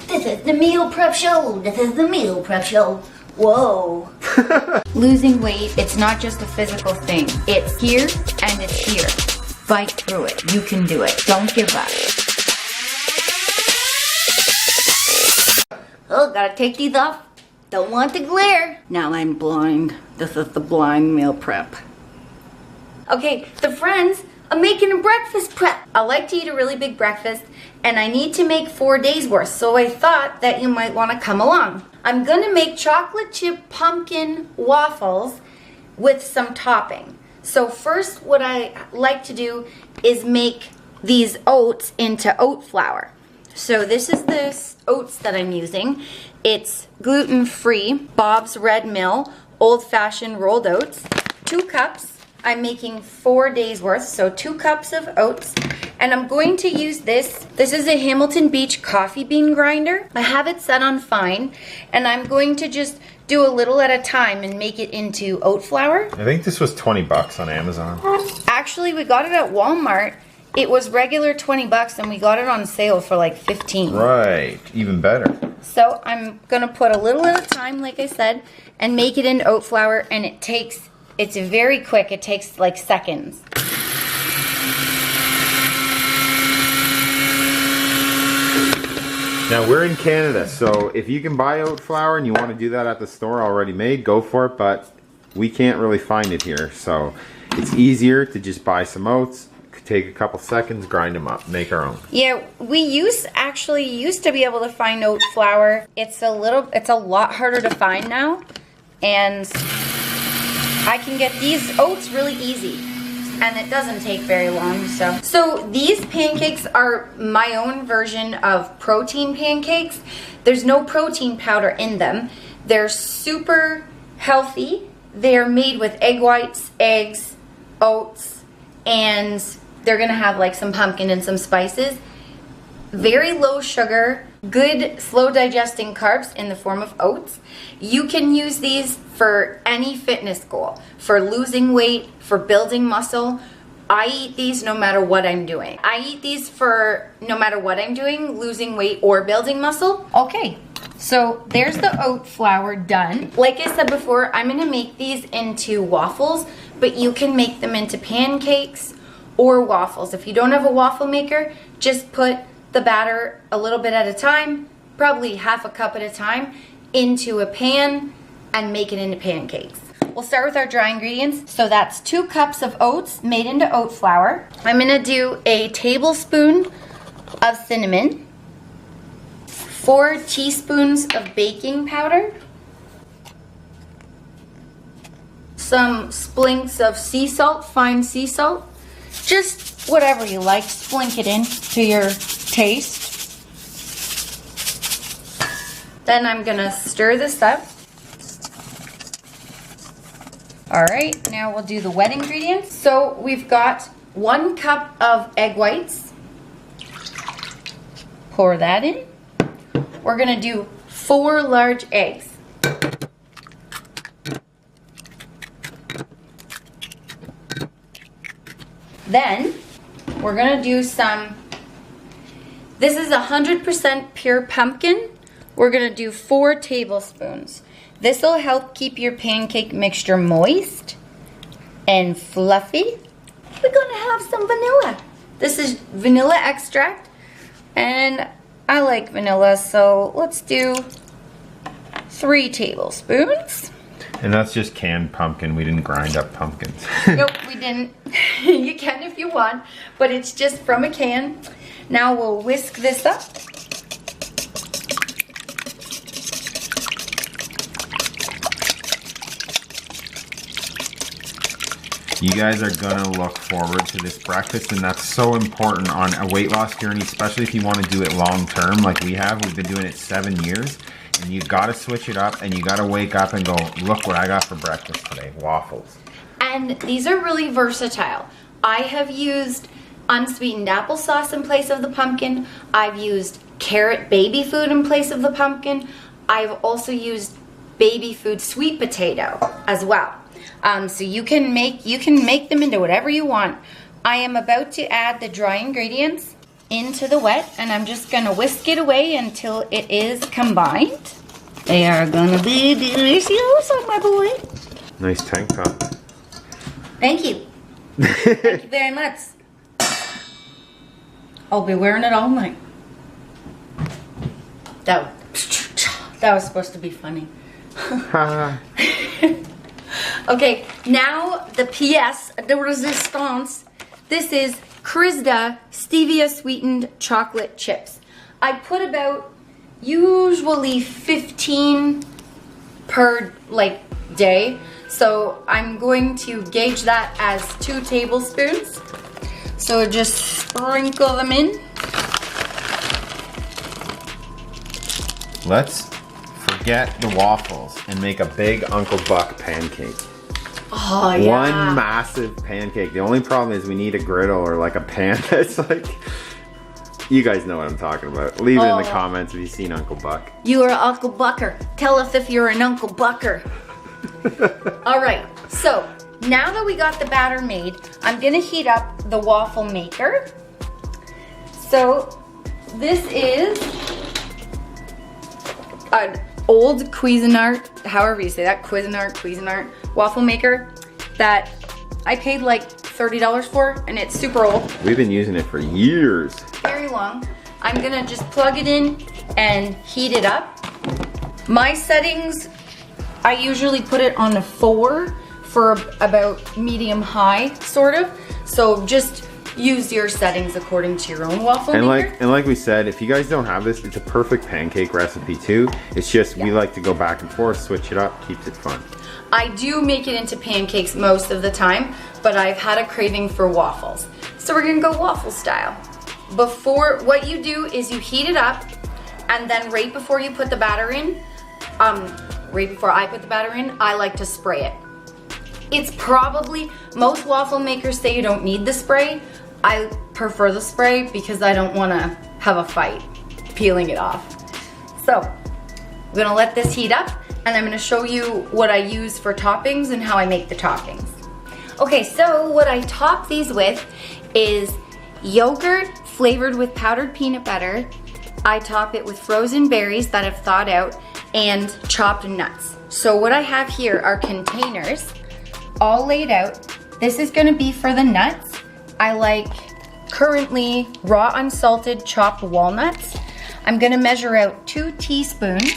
This is the meal prep show. This is the meal prep show. Whoa. Losing weight, it's not just a physical thing. It's here and it's here. Fight through it. You can do it. Don't give up. Oh, gotta take these off. Don't want the glare. Now I'm blind. This is the blind meal prep. Okay, so friends, I'm making a breakfast prep. I like to eat a really big breakfast, and I need to make 4 days worth, so I thought that you might want to come along. I'm gonna make chocolate chip pumpkin waffles with some topping. So first, what I like to do is make these oats into oat flour. So this is the oats that I'm using. It's gluten-free, Bob's Red Mill, old-fashioned rolled oats, 2 cups. I'm making 4 days worth, so 2 cups of oats. And I'm going to use this. This is a Hamilton Beach coffee bean grinder. I have it set on fine, and I'm going to just do a little at a time and make it into oat flour. I think this was 20 bucks on Amazon. Actually, we got it at Walmart. It was regular 20 bucks, and we got it on sale for like 15. Right, even better. So I'm gonna put a little at a time, like I said, and make it into oat flour, and it's very quick. It takes like seconds. Now we're in Canada, so if you can buy oat flour and you want to do that at the store already made, go for it, but we can't really find it here. So it's easier to just buy some oats, take a couple seconds, grind them up, make our own. Yeah, we actually used to be able to find oat flour. It's a lot harder to find now, and I can get these oats really easy, and it doesn't take very long. So these pancakes are my own version of protein pancakes. There's no protein powder in them. They're super healthy. They're made with egg whites, eggs, oats, and they're gonna have like some pumpkin and some spices. Very low sugar, good slow digesting carbs in the form of oats. You can use these for any fitness goal, for losing weight, for building muscle. I eat these no matter what I'm doing. I eat these for no matter what I'm doing, losing weight or building muscle. Okay, so there's the oat flour done. Like I said before, I'm gonna make these into waffles, but you can make them into pancakes or waffles. If you don't have a waffle maker, just put the batter a little bit at a time, probably half a cup at a time, into a pan and make it into pancakes. We'll start with our dry ingredients. So that's 2 cups of oats made into oat flour. I'm gonna do a tablespoon of cinnamon, 4 teaspoons of baking powder, some splinks of sea salt, fine sea salt, just whatever you like, splink it in to your taste. Then I'm gonna stir this up. All right, now we'll do the wet ingredients. So we've got 1 cup of egg whites. Pour that in. We're gonna do 4 large eggs. Then we're gonna do this is 100% pure pumpkin. We're gonna do 4 tablespoons. This will help keep your pancake mixture moist and fluffy. We're gonna have some vanilla. This is vanilla extract, and I like vanilla, so let's do 3 tablespoons. And that's just canned pumpkin. We didn't grind up pumpkins. Nope, we didn't. You can if you want, but it's just from a can. Now we'll whisk this up. You guys are gonna look forward to this breakfast, and that's so important on a weight loss journey, especially if you want to do it long term like we have. We've been doing it 7 years, and you gotta switch it up, and you gotta wake up and go, look what I got for breakfast today, waffles. And these are really versatile. I have used unsweetened applesauce in place of the pumpkin. I've used carrot baby food in place of the pumpkin. I've also used baby food sweet potato as well. So you can make them into whatever you want. I am about to add the dry ingredients. into the wet, and I'm just gonna whisk it away until it is combined. They are gonna be delicious, oh my boy. Nice tank top. Thank you. Thank you very much. I'll be wearing it all night. That was supposed to be funny. Okay, now the PS de resistance. This is Krizda stevia sweetened chocolate chips. I put about usually 15 per day. So I'm going to gauge that as 2 tablespoons. So just sprinkle them in. Let's forget the waffles and make a big Uncle Buck pancake. Oh yeah. One massive pancake. The only problem is we need a griddle or like a pan that's like, you guys know what I'm talking about. Leave it in the comments if you've seen Uncle Buck. You are Uncle Bucker. Tell us if you're an Uncle Bucker. All right, so now that we got the batter made, I'm gonna heat up the waffle maker. So this is an old Cuisinart, however you say that, Cuisinart waffle maker that I paid like $30 for, and it's super old. We've been using it for years. Very long. I'm gonna just plug it in and heat it up. My settings, I usually put it on a 4 for about medium high, sort of. So just use your settings according to your own waffle maker. And like we said, if you guys don't have this, it's a perfect pancake recipe too. It's just we like to go back and forth, switch it up, keeps it fun. I do make it into pancakes most of the time, but I've had a craving for waffles. So we're gonna go waffle style. Before, what you do is you heat it up, and then right before you put the batter in, right before I put the batter in, I like to spray it. It's probably, most waffle makers say you don't need the spray. I prefer the spray because I don't wanna have a fight peeling it off. So, I'm gonna let this heat up, and I'm gonna show you what I use for toppings and how I make the toppings. Okay, so what I top these with is yogurt flavored with powdered peanut butter. I top it with frozen berries that I've thawed out and chopped nuts. So what I have here are containers all laid out. This is gonna be for the nuts. I like currently raw unsalted chopped walnuts. I'm gonna measure out 2 teaspoons,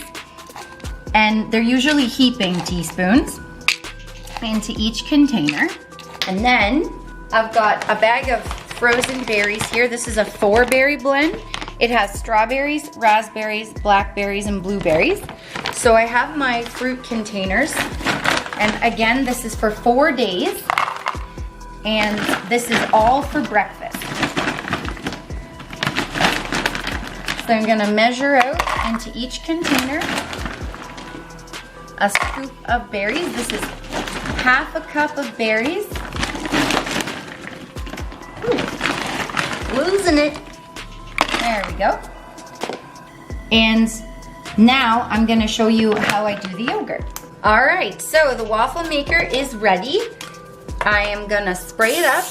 and they're usually heaping teaspoons, into each container. And then I've got a bag of frozen berries here. This is a 4-berry blend. It has strawberries, raspberries, blackberries, and blueberries. So I have my fruit containers. And again, this is for 4 days. And this is all for breakfast. So I'm gonna measure out into each container a scoop of berries. This is half a cup of berries. Ooh, losing it. There we go. And now I'm gonna show you how I do the yogurt. All right, so the waffle maker is ready. I am gonna spray it up.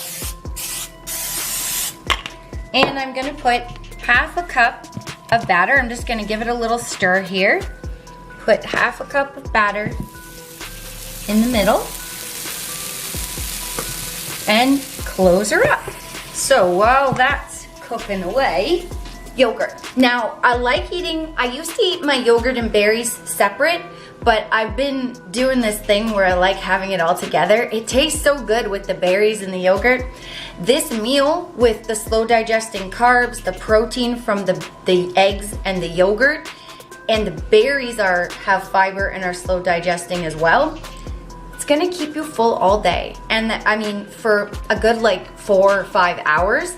And I'm gonna put half a cup of batter. I'm just gonna give it a little stir here. Put half a cup of batter in the middle. And close her up. So while that's cooking away, yogurt. Now, I used to eat my yogurt and berries separate, but I've been doing this thing where I like having it all together. It tastes so good with the berries and the yogurt. This meal with the slow digesting carbs, the protein from the eggs and the yogurt, and the berries have fiber and are slow digesting as well. It's gonna keep you full all day. And I mean, for a good 4 or 5 hours.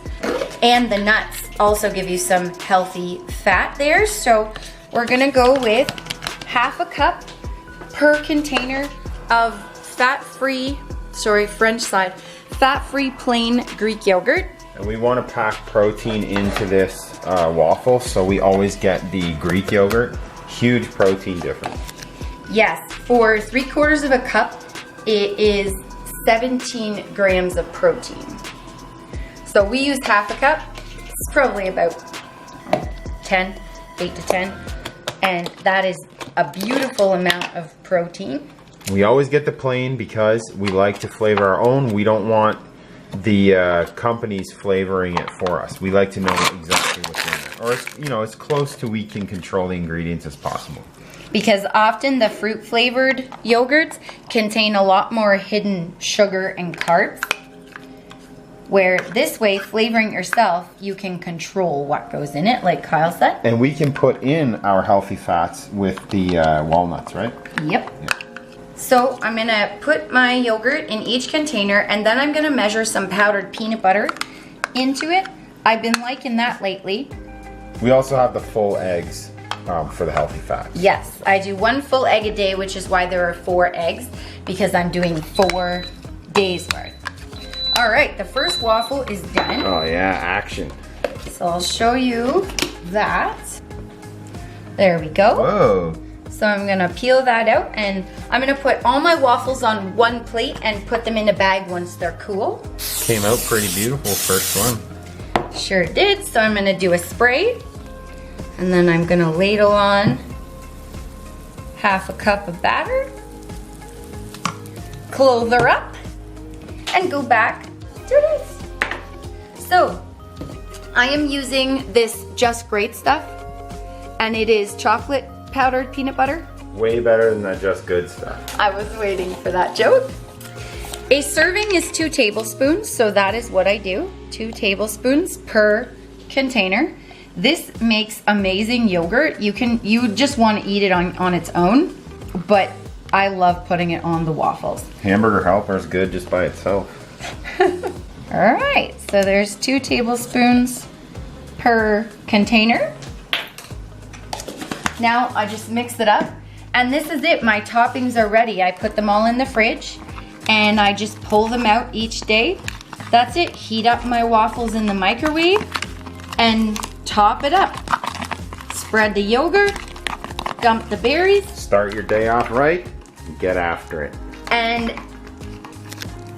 And the nuts also give you some healthy fat there. So we're gonna go with half a cup per container of fat-free plain Greek yogurt. And we want to pack protein into this waffle, so we always get the Greek yogurt. Huge protein difference. Yes, for 3/4 of a cup, it is 17 grams of protein. So we used half a cup, It's probably about 10, 8 to 10. And that is a beautiful amount of protein. We always get the plain because we like to flavor our own. We don't want the companies flavoring it for us. We like to know exactly what's in it. Or, you know, as close to we can control the ingredients as possible. Because often the fruit flavored yogurts contain a lot more hidden sugar and carbs. Where this way, flavoring yourself, you can control what goes in it, like Kyle said. And we can put in our healthy fats with the walnuts, right? Yep. So I'm gonna put my yogurt in each container, and then I'm gonna measure some powdered peanut butter into it. I've been liking that lately. We also have the full eggs for the healthy fats. Yes, I do 1 full egg a day, which is why there are 4 eggs, because I'm doing 4 days worth. All right, the first waffle is done. Oh yeah, action. So I'll show you that. There we go. Whoa. So I'm gonna peel that out, and I'm gonna put all my waffles on 1 plate and put them in a bag once they're cool. Came out pretty beautiful, first one. Sure did. So I'm gonna do a spray, and then I'm gonna ladle on 1/2 cup of batter, clother up, and go back to this. So I am using this Just Great stuff, and it is chocolate powdered peanut butter. Way better than that Just Good stuff. I was waiting for that joke. A serving is 2 tablespoons, so that is what I do. 2 tablespoons per container. This makes amazing yogurt. You just want to eat it on its own, but I love putting it on the waffles. Hamburger Helper is good just by itself. All right, so there's 2 tablespoons per container. Now I just mix it up, and this is it. My toppings are ready. I put them all in the fridge, and I just pull them out each day. That's it. Heat up my waffles in the microwave and top it up. Spread the yogurt, dump the berries. Start your day off right and get after it. And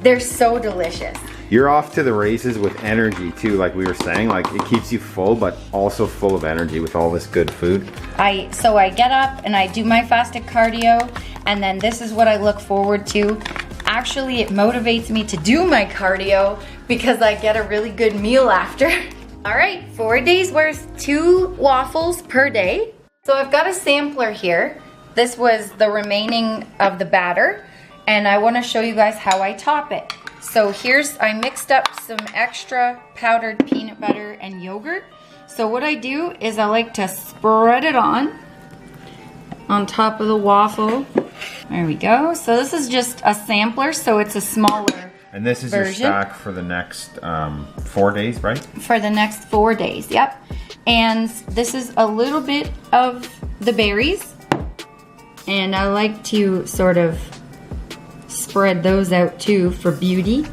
they're so delicious. You're off to the races with energy too, like we were saying. Like, it keeps you full, but also full of energy with all this good food. So I get up and I do my fasted cardio, and then this is what I look forward to. Actually, it motivates me to do my cardio because I get a really good meal after. All right, 4 days worth, 2 waffles per day. So I've got a sampler here. This was the remaining of the batter, and I want to show you guys how I top it. So I mixed up some extra powdered peanut butter and yogurt. So what I do is I like to spread it on top of the waffle. There we go. So this is just a sampler, so it's a smaller And this is version. your stack for the next 4 days, right? For the next 4 days, yep. And this is a little bit of the berries. And I like to sort of spread those out too for beauty.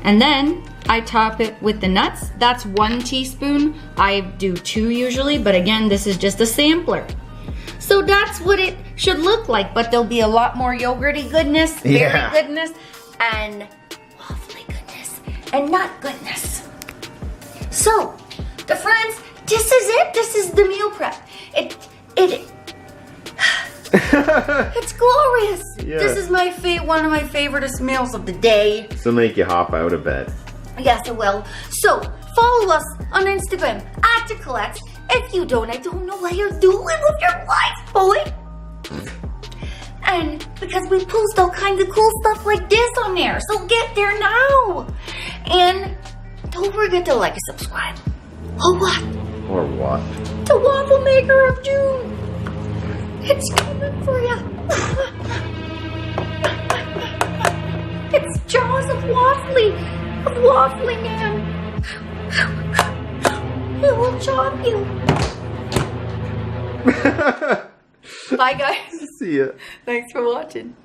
And then I top it with the nuts. That's 1 teaspoon. I do 2 usually, but again, this is just a sampler. So that's what it should look like, but there'll be a lot more yogurty goodness, berry goodness, and waffly goodness, and nut goodness. So, the friends, this is it. This is the meal prep. It's glorious. Yeah. This is one of my favoriteest meals of the day. This will make you hop out of bed. Yes, it will. So, follow us on Instagram, @Colette. If you don't, I don't know what you're doing with your life, boy. And because we post all kinds of cool stuff like this on there, so get there now. And don't forget to like and subscribe. Or what? Or what? The Waffle Maker of June. It's coming for you. It's Jaws of Waffly Man. It will chop you. Bye guys. See ya. Thanks for watching.